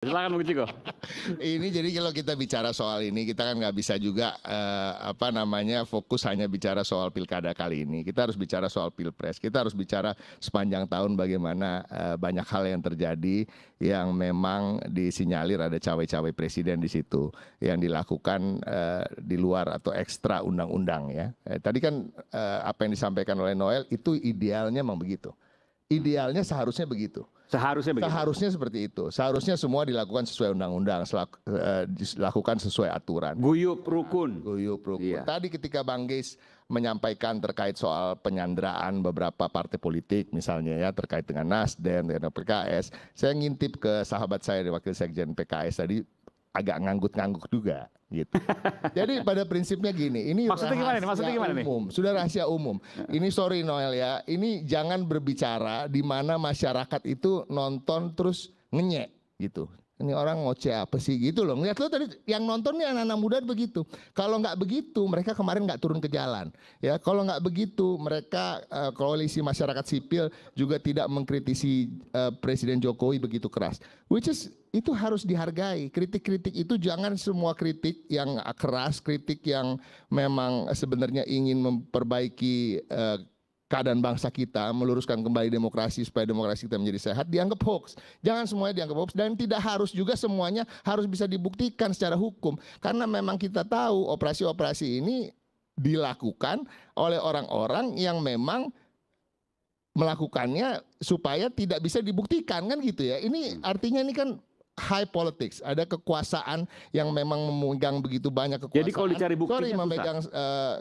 Silakan Bung Ciko. Ini jadi kalau kita bicara soal ini, kita kan nggak bisa juga fokus hanya bicara soal pilkada kali ini. Kita harus bicara soal pilpres. Kita harus bicara sepanjang tahun bagaimana banyak hal yang terjadi yang memang disinyalir ada cawe-cawe presiden di situ yang dilakukan di luar atau ekstra undang-undang ya. Tadi kan apa yang disampaikan oleh Noel itu idealnya memang begitu. Idealnya seharusnya begitu. Seharusnya begitu. Seharusnya seperti itu. Seharusnya semua dilakukan sesuai undang-undang, dilakukan sesuai aturan. Guyup rukun. Guyup rukun. Iya. Tadi ketika Bang Geis menyampaikan terkait soal penyanderaan beberapa partai politik misalnya ya terkait dengan Nasdem, dengan PKS, saya ngintip ke sahabat saya di Wakil Sekjen PKS tadi agak ngangguk-ngangguk juga gitu. Jadi pada prinsipnya gini, ini Maksudnya gimana nih? Maksudnya gimana nih? Sudah rahasia umum. Ini sorry Noel ya, ini jangan berbicara di mana masyarakat itu nonton terus ngenyek gitu. Ini orang ngoceh apa sih gitu loh. Ngeliat lo tadi yang nonton nih anak-anak muda begitu. Kalau nggak begitu mereka kemarin nggak turun ke jalan. Ya kalau nggak begitu mereka koalisi masyarakat sipil juga tidak mengkritisi Presiden Jokowi begitu keras. Which is itu harus dihargai. Kritik-kritik itu jangan semua kritik yang keras, kritik yang memang sebenarnya ingin memperbaiki keadaan bangsa kita, meluruskan kembali demokrasi supaya demokrasi kita menjadi sehat, dianggap hoax. Jangan semuanya dianggap hoax dan tidak harus juga semuanya harus bisa dibuktikan secara hukum. Karena memang kita tahu operasi-operasi ini dilakukan oleh orang-orang yang memang melakukannya supaya tidak bisa dibuktikan kan gitu ya. Ini artinya ini kan high politics, ada kekuasaan yang memang memegang begitu banyak kekuasaan. Jadi kalau dicari buktinya memegang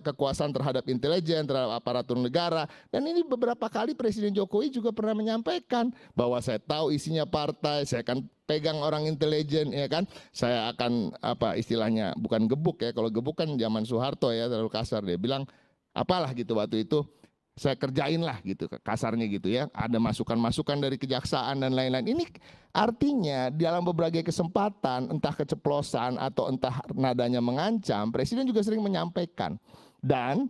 kekuasaan terhadap intelijen, terhadap aparatur negara. Dan ini beberapa kali Presiden Jokowi juga pernah menyampaikan bahwa saya tahu isinya partai, saya akan pegang orang intelijen ya kan. Saya akan apa istilahnya bukan gebuk ya, kalau gebuk kan zaman Soeharto ya terlalu kasar, dia bilang apalah gitu waktu itu. Saya kerjain lah gitu kasarnya gitu ya, ada masukan-masukan dari kejaksaan dan lain-lain. Ini artinya dalam berbagai kesempatan entah keceplosan atau entah nadanya mengancam, Presiden juga sering menyampaikan. Dan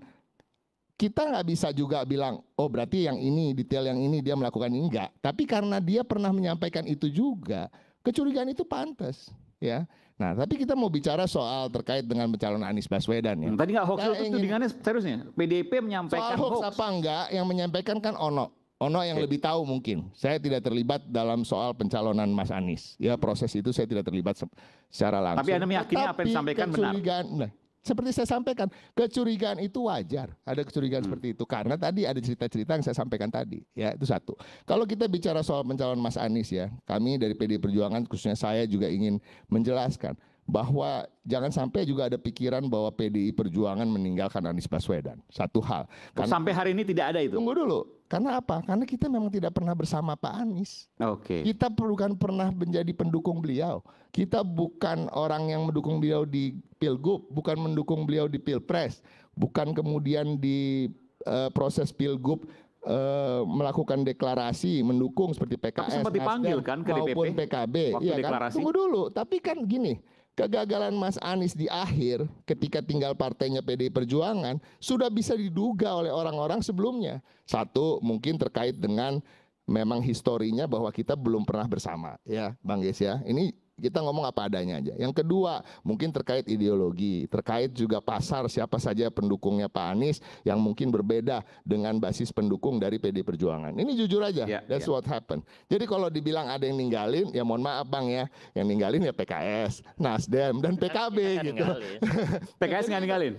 kita nggak bisa juga bilang oh berarti yang ini detail yang ini dia melakukan ini, enggak. Tapi karena dia pernah menyampaikan itu juga, kecurigaan itu pantas ya. Nah, tapi kita mau bicara soal terkait dengan pencalonan Anies Baswedan ya. Tadi nggak hoax itu tudingannya seriusnya. PDIP menyampaikan soal hoax apa enggak, yang menyampaikan kan Ono yang lebih tahu mungkin. Saya tidak terlibat dalam soal pencalonan Mas Anies. Ya proses itu saya tidak terlibat secara langsung. Tapi Anda meyakini apa yang disampaikan benar? Nah, seperti saya sampaikan, kecurigaan itu wajar. Ada kecurigaan seperti itu karena tadi ada cerita-cerita yang saya sampaikan tadi. Ya, itu satu. Kalau kita bicara soal pencalonan Mas Anies ya, kami dari PDI Perjuangan khususnya saya juga ingin menjelaskan bahwa jangan sampai juga ada pikiran bahwa PDI Perjuangan meninggalkan Anies Baswedan. Satu hal. Karena sampai hari ini tidak ada itu. Tunggu dulu. Karena apa? Karena kita memang tidak pernah bersama Pak Anies. Oke. Kita bukan pernah menjadi pendukung beliau. Kita bukan orang yang mendukung beliau di Pilgub, bukan mendukung beliau di Pilpres, bukan kemudian di proses Pilgub melakukan deklarasi mendukung seperti PKS, sempat dipanggil kan ke DPP maupun PKB. waktu Iya deklarasi. Kan? Tunggu dulu. Tapi kan gini. Kegagalan Mas Anies di akhir ketika tinggal partainya PDI Perjuangan sudah bisa diduga oleh orang-orang sebelumnya. Satu, mungkin terkait dengan memang historinya bahwa kita belum pernah bersama ya Bang Geis ya. Ini kita ngomong apa adanya aja. Yang kedua, mungkin terkait ideologi, terkait juga pasar siapa saja pendukungnya Pak Anies yang mungkin berbeda dengan basis pendukung dari PDI Perjuangan. Ini jujur aja, that's what happened. Jadi kalau dibilang ada yang ninggalin, ya mohon maaf Bang ya, yang ninggalin ya PKS, Nasdem dan PKB gitu. PKS nggak ninggalin?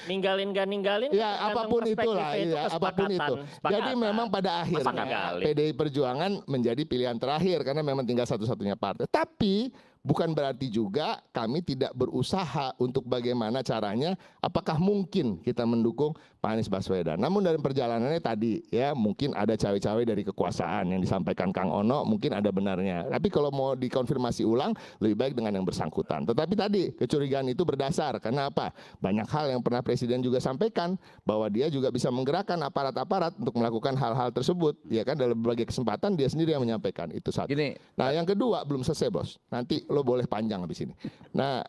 Ninggalin gak ninggalin? Ya apapun itulah, ya, apapun itu. Jadi memang pada akhirnya PDI Perjuangan menjadi pilihan terakhir karena memang tinggal satu-satunya partai. Tapi bukan berarti juga kami tidak berusaha untuk bagaimana caranya, apakah mungkin kita mendukung Pak Anies Baswedan. Namun dalam perjalanannya tadi ya mungkin ada cawe-cawe dari kekuasaan yang disampaikan Kang Ono, mungkin ada benarnya. Tapi kalau mau dikonfirmasi ulang lebih baik dengan yang bersangkutan. Tetapi tadi kecurigaan itu berdasar karena apa? Banyak hal yang pernah Presiden juga sampaikan bahwa dia juga bisa menggerakkan aparat-aparat untuk melakukan hal-hal tersebut. Ya kan dalam berbagai kesempatan dia sendiri yang menyampaikan itu satu. Nah yang kedua belum selesai bos. Nanti lo boleh panjang habis ini. Nah,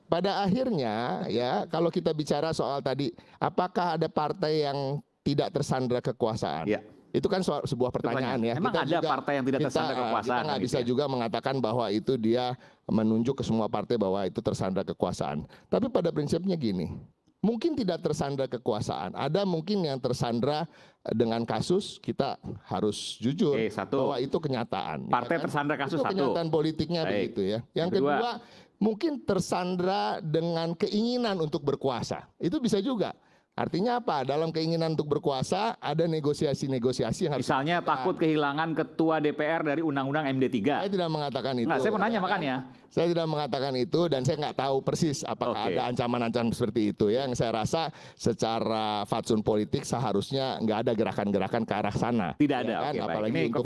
pada akhirnya ya kalau kita bicara soal tadi apakah ada partai yang tidak tersandra kekuasaan? Itu kan sebuah pertanyaan ya. Emang ada partai yang tidak tersandra kekuasaan? Kita nggak bisa juga mengatakan bahwa itu dia menunjuk ke semua partai bahwa itu tersandra kekuasaan. Tapi pada prinsipnya gini, mungkin tidak tersandra kekuasaan. Ada mungkin yang tersandra dengan kasus, kita harus jujur bahwa itu kenyataan. Partai tersandra kasus itu kenyataan politiknya begitu ya. Yang kedua, mungkin tersandra dengan keinginan untuk berkuasa. Itu bisa juga. Artinya apa? Dalam keinginan untuk berkuasa ada negosiasi-negosiasi yang harus. Misalnya takut kehilangan ketua DPR dari undang-undang MD3. Saya tidak mengatakan itu. Nah, saya mau nanya makanya. Saya tidak mengatakan itu dan saya nggak tahu persis apakah ada ancaman-ancaman seperti itu ya. Yang saya rasa secara fatsun politik seharusnya nggak ada gerakan-gerakan ke arah sana. Tidak ada. Ya kan? Oke, apalagi baik. untuk